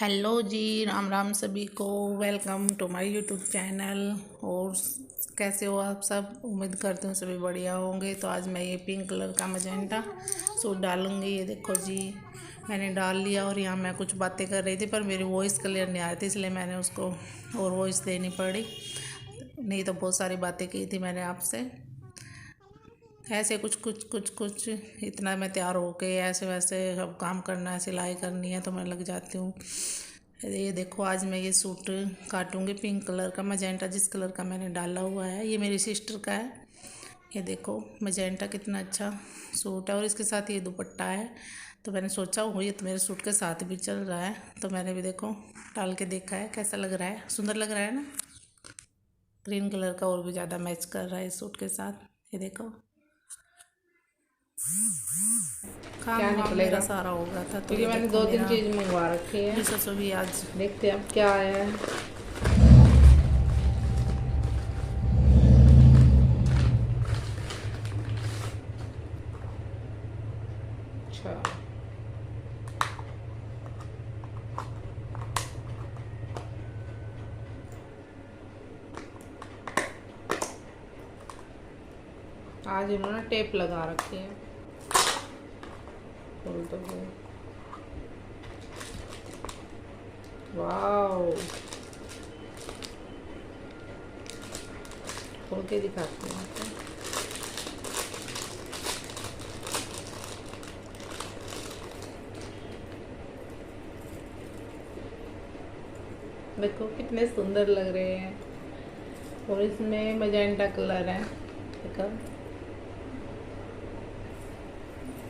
Hello जी, राम राम सभी को। Welcome to my YouTube channel. और कैसे हो आप सब? उम्मीद करती हूँ सभी बढ़िया होंगे। तो आज मैं ये पिंक कलर का मजेंटा सूट डालूंगी। ये देखो जी, मैंने डाल लिया। और यहाँ मैं कुछ बातें कर रही थी पर मेरी वॉइस क्लियर नहीं आ रही थी, इसलिए मैंने उसको और वॉइस देनी पड़ी। नहीं तो बहुत सारी बातें की थी मैंने आपसे। ऐसे कुछ इतना मैं तैयार होके ऐसे वैसे सब काम करना है, सिलाई करनी है तो मैं लग जाती हूँ। ये देखो, आज मैं ये सूट काटूंगी पिंक कलर का। मजेंटा जिस कलर का मैंने डाला हुआ है, ये मेरी सिस्टर का है। ये देखो मजेंटा कितना अच्छा सूट है और इसके साथ ये दुपट्टा है। तो मैंने सोचा वो ये तो मेरे सूट के साथ भी चल रहा है, तो मैंने भी देखो डाल के देखा है कैसा लग रहा है। सुंदर लग रहा है ना? ग्रीन कलर का और भी ज़्यादा मैच कर रहा है इस सूट के साथ। ये देखो क्या काम वाम मेरा निकलेगा। सारा हो गया था, तो क्योंकि ये मैंने देखो 2-3 मेरा चीज मंगवा रखी है। रिसर्च भी आज देखते हैं अब क्या आया है। अच्छा, आज इन्होंने टेप लगा रखी है। खोल तो गए। वाओ, खोल के दिखाती हूँ आपको। देखो कितने सुंदर लग रहे हैं। और इसमें मजेंटा कलर है। देखो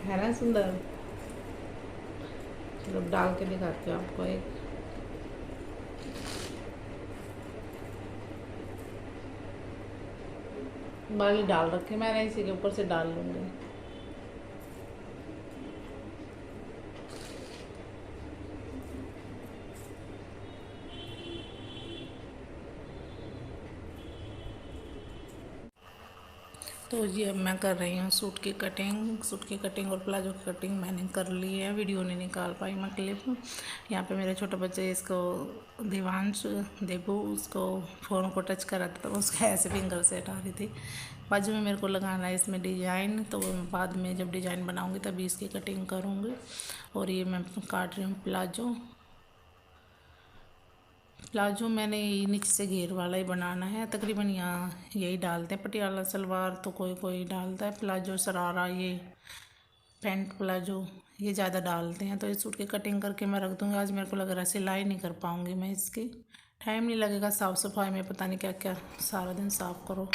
है ना सुंदर। चलो डाल के दिखाती हूँ आपको एक। बाली डाल रखे मैंने, इसी के ऊपर से डाल लूंगी। तो जी अब मैं कर रही हूँ सूट की कटिंग और प्लाजो की कटिंग मैंने कर ली है। वीडियो नहीं निकाल पाई मैं क्लिप। यहाँ पे मेरे छोटे बच्चे इसको देवांश देबू उसको फ़ोन को टच करा था, तो उसका ऐसे फिंगर से हटा रही थी। बाजू में मेरे को लगाना है इसमें डिजाइन, तो बाद में जब डिजाइन बनाऊँगी तभी इसकी कटिंग करूँगी। और ये मैं काट रही हूँ प्लाजो मैंने नीचे से घेर वाला ही बनाना है। तकरीबन यहाँ यही डालते हैं। पटियाला सलवार तो कोई कोई डालता है, प्लाजो शरारा ये पैंट प्लाजो ये ज़्यादा डालते हैं। तो इस सूट की कटिंग करके मैं रख दूँगी। आज मेरे को लग रहा है सिलाई नहीं कर पाऊँगी मैं इसकी, टाइम नहीं लगेगा। साफ़ सफाई में पता नहीं क्या क्या सारा दिन साफ़ करो।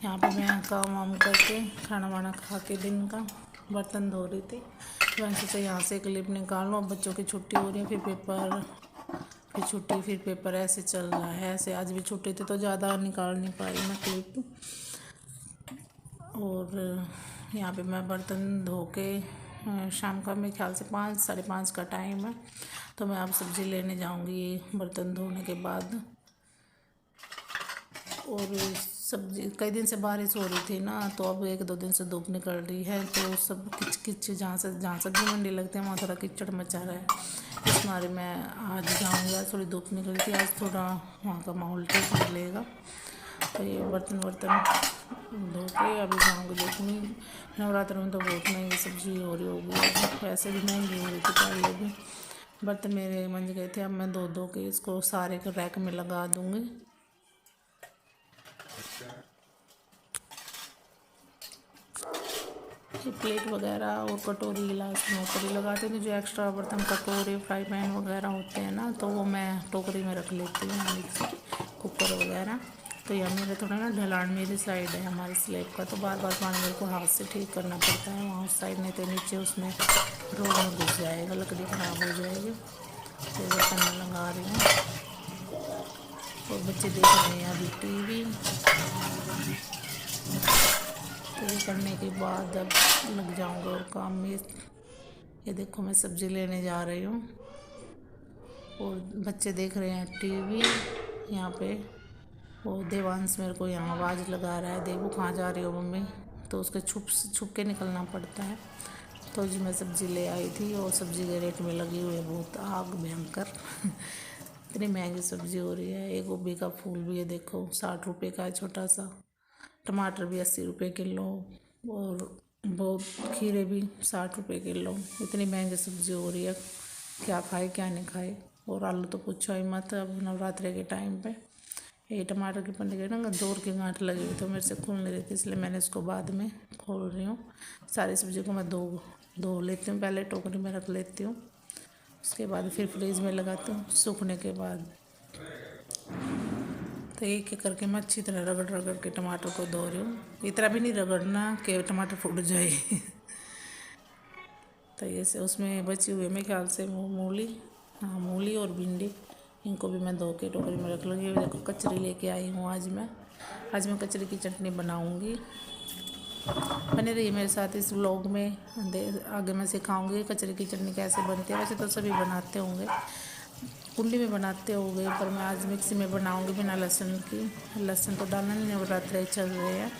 यहाँ पर मैं काम वाम करके खाना वाना खा के दिन का बर्तन धो रही थी। वैसे से यहाँ से क्लिप निकाल लूँ। अब बच्चों की छुट्टी हो रही है, फिर पेपर, फिर छुट्टी, फिर पेपर, ऐसे चल रहा है। ऐसे आज भी छुट्टी थी तो ज़्यादा निकाल नहीं पाई मैं क्लिप। और यहाँ पे मैं बर्तन धो के शाम का मेरे ख्याल से 5 साढ़े 5 का टाइम है, तो मैं अब सब्ज़ी लेने जाऊँगी बर्तन धोने के बाद। और सब्जी कई दिन से बारिश हो रही थी ना, तो अब 1-2 दिन से धूप निकल रही है, तो सब किच किच जहाँ सब्जी मंडी लगती है वहाँ थोड़ा कीचड़ मचा रहा है। इस मारे मैं आज जाऊँगी। आज थोड़ी धूप निकली थी, आज थोड़ा वहाँ का माहौल ठीक मिलेगा। तो ये बर्तन धो के अभी जाऊँगी देखनी। नवरात्र में तो बहुत महंगी सब्जी हो रही होगी, वैसे भी महंगी हो रही थी पहले भी। बर्तन मेरे मंज गए थे, अब मैं धो के इसको सारे के रैक में लगा दूँगी। ये प्लेट वगैरह और कटोरी गिलास नौकरी लगाते हैं। तो जो एक्स्ट्रा बर्तन कटोरी फ्राई पैन वगैरह होते हैं ना, तो वो मैं टोकरी में रख लेती हूँ, मिक्सी कुकर वगैरह। तो यह मेरे थोड़ा ना ढलान मेरी साइड है हमारे स्लैब का, तो बार बार पानी मेरे को हाथ से ठीक करना पड़ता है वहाँ उस साइड, नहीं तो नीचे उसमें रोड में घुस जाएगा, लकड़ी ख़राब हो जाएगी। तो बर्तन में लगा रही हूँ। और बच्चे देख रहे हैं अभी टीवी। तो ये करने के बाद अब लग जाऊँगा और काम में। ये देखो मैं सब्ज़ी लेने जा रही हूँ और बच्चे देख रहे हैं टीवी यहाँ पे। और देवांश मेरे को यहाँ आवाज़ लगा रहा है, देवू कहाँ जा रही हो मम्मी, तो उसके छुप के निकलना पड़ता है। तो जी मैं सब्ज़ी ले आई थी और सब्ज़ी के रेट में लगी हुई है बहुत आग भयंकर। इतनी महंगी सब्ज़ी हो रही है। एक गोभी का फूल भी है, देखो 60 रुपये का है छोटा सा। टमाटर भी 80 रुपये किलो और बहुत खीरे भी 60 रुपये किलो। इतनी महंगी सब्ज़ी हो रही है, क्या खाए क्या नहीं खाए। और आलू तो पूछो ही मत, अब नवरात्रे के टाइम पे ये टमाटर के पन्ने के ना जोर के गांठ लगी हुई तो मेरे से खुल नहीं रही थी, इसलिए मैंने इसको बाद में खोल रही हूँ। सारी सब्ज़ी को मैं धो लेती हूँ, पहले टोकरी में रख लेती हूँ, उसके बाद फिर फ्रीज में लगाती हूँ सूखने के बाद। तो एक एक करके मैं अच्छी तरह रगड़ रगड़ के टमाटर को धो रही हूँ। इतना भी नहीं रगड़ना कि टमाटर फूट जाए। तो ये से उसमें बची हुई मेरे ख्याल से मूली, हाँ मूली और भिंडी, इनको भी मैं धो के टोकरी में रख लूँगी। देखो कचरी लेके आई हूँ आज मैं कचरी की चटनी बनाऊँगी। बने रहिए मेरे साथ इस व्लॉग में, आगे मैं सिखाऊंगी कचरी की चटनी कैसे बनती है। वैसे तो सभी बनाते होंगे, कुंडी में बनाते होंगे, पर मैं आज मिक्सी में बनाऊँगी बिना लहसुन की। लहसुन तो डालना नहीं, नवरात्रे चल रहे हैं।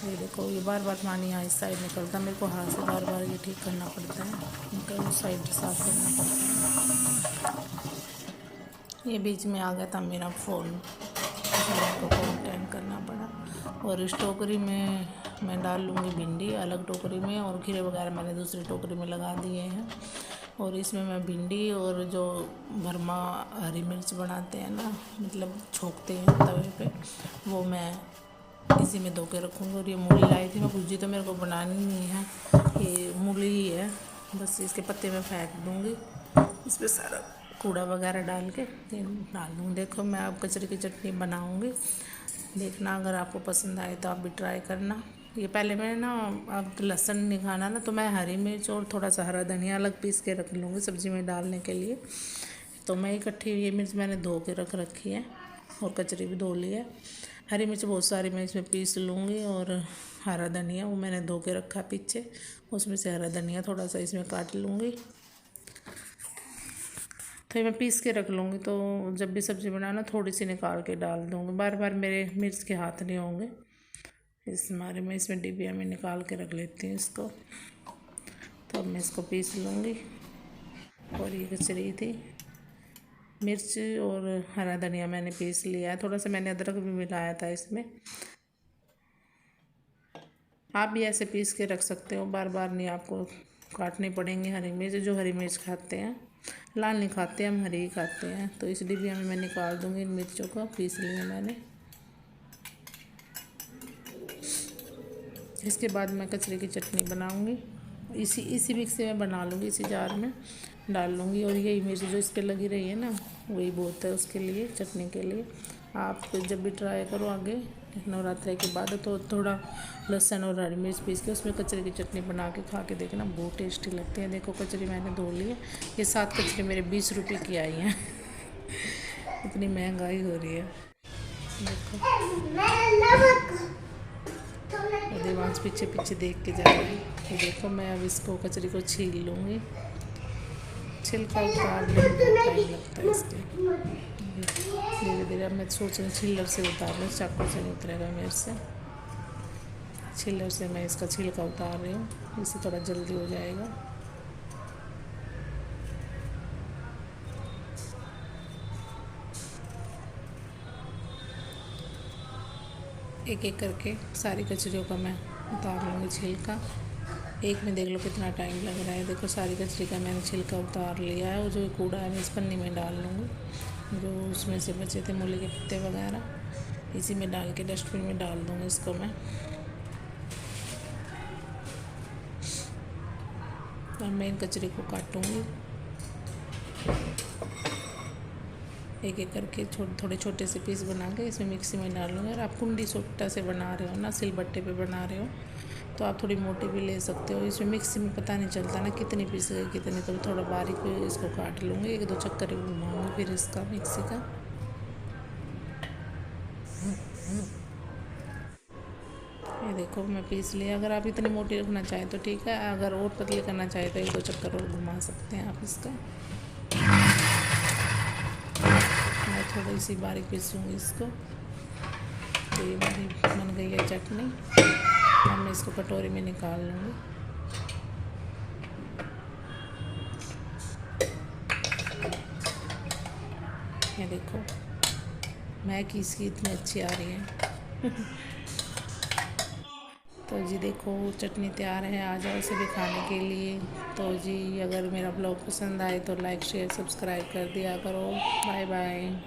ये देखो ये बार बार पानी यहाँ इस साइड निकलता है, मेरे को हाथ से बार बार ये ठीक करना पड़ता है, इनका उस साइड साफ करना पड़ता है। ये बीच में आ गया था मेरा फ़ोन, मेरे को फ़ोन अटेंड करना पड़ा। और इस टोकरी में मैं डाल लूँगी भिंडी अलग टोकरी में, और खीरे वगैरह मैंने दूसरी टोकरी में लगा दिए हैं। और इसमें मैं भिंडी और जो भरमा हरी मिर्च बनाते हैं ना, मतलब छोंकते हैं तवे पे, वो मैं इसी में धो के रखूँगी। और ये मूली लाई थी मैं, भुर्जी तो मेरे को बनानी नहीं है, ये मूली ही है, बस इसके पत्ते में फेंक दूँगी, इस पर सारा कूड़ा वगैरह डाल के डाल दूँ। देखो मैं अब कचरी की चटनी बनाऊँगी, देखना अगर आपको पसंद आए तो आप भी ट्राई करना। ये पहले मैंने ना, अब तो लहसुन नहीं खाना ना, तो मैं हरी मिर्च और थोड़ा सा हरा धनिया अलग पीस के रख लूँगी सब्ज़ी में डालने के लिए। तो मैं इकट्ठी ये मिर्च मैंने धो के रख रखी है और कचरी भी धो ली है। हरी मिर्च बहुत सारी मैं इसमें पीस लूँगी, और हरा धनिया वो मैंने धो के रखा पीछे, उसमें से हरा धनिया थोड़ा सा इसमें काट लूँगी। तो मैं पीस के रख लूँगी, तो जब भी सब्ज़ी बनाना थोड़ी सी निकाल के डाल दूँगी, बार बार मेरे मिर्च के हाथ नहीं होंगे, इस मारे मैं इसमें डिबिया में निकाल के रख लेती हूँ इसको। तो अब मैं इसको पीस लूँगी। और ये कचरी थी, मिर्च और हरा धनिया मैंने पीस लिया है, थोड़ा सा मैंने अदरक भी मिलाया था इसमें। आप भी ऐसे पीस के रख सकते हो, बार बार नहीं आपको काटनी पड़ेंगी हरी मिर्च। जो हरी मिर्च खाते हैं, लाल नहीं खाते, हम हरी ही खाते हैं। तो इस डिबिया में मैं निकाल दूँगी इन मिर्चों को, पीस लिया मैंने। इसके बाद मैं कचरी की चटनी बनाऊँगी, इसी मिक्सी में बना लूँगी, इसी जार में डाल लूँगी। और यही मिर्च जो इस पर लगी रही है ना, वही बहुत है उसके लिए, चटनी के लिए। आप जब भी ट्राई करो आगे नवरात्रि के बाद, तो थोड़ा लहसुन और हरी मिर्च पीस के उसमें कचरी की चटनी बना के खा के देखना, बहुत टेस्टी लगती है। देखो कचरी मैंने धो ली है, ये 7 कचरी मेरे 20 रुपये की आई हैं। इतनी महंगाई हो रही है, देखो देवांश पीछे पीछे देख के जा रही है। तो देखो मैं अब इसको कचरी को छील लूँगी, छिलका उतारने में बहुत टाइम लगता है इसके। धीरे धीरे अब मैं सोच रही हूँ छिलर से उतार लूँ, चाकू से नहीं उतरेगा मेरे से। छिलर से मैं इसका छिलका उतार रही हूँ, इससे थोड़ा जल्दी हो जाएगा। एक एक करके सारी कचरियों का मैं उतार लूँगी छिलका। एक में देख लो कितना टाइम लग रहा है। देखो सारी कचरी का मैंने छिलका उतार लिया है, और जो कूड़ा है मैं इस पन्नी में डाल लूँगी। जो उसमें से बचे थे मूली के पत्ते वगैरह, इसी में डाल के डस्टबिन में डाल दूँगी इसको मैं। और मैं इन कचरी को काटूँगी एक एक करके, थोड़े छोटे से पीस बना के इसमें मिक्सी में डाल लूँगी। अगर आप कुंडी सोटा से बना रहे हो ना, सिलबट्टे पे बना रहे हो, तो आप थोड़ी मोटी भी ले सकते हो। इसमें मिक्सी में पता नहीं चलता ना कितनी पीस गई कितनी, तो थोड़ा बारीक इसको काट लूँगी, 1-2 चक्कर घुमाऊँगी फिर इसका मिक्सी का। ये देखो मैं पीस लिया। अगर आप इतनी मोटी रखना चाहें तो ठीक है, अगर और पतली करना चाहें तो 1-2 चक्कर और घुमा सकते हैं आप इसका। मैं थोड़ी सी बारीक पीसूँगी इसको। तो ये मेरी बन गई है चटनी। अब मैं इसको कटोरी में निकाल लूँगी। ये देखो महक इसकी इतनी अच्छी आ रही है। तो जी देखो चटनी तैयार है, आ जाओ सभी खाने के लिए। तो जी अगर मेरा ब्लॉग पसंद आए तो लाइक शेयर सब्सक्राइब कर दिया करो। Bye bye.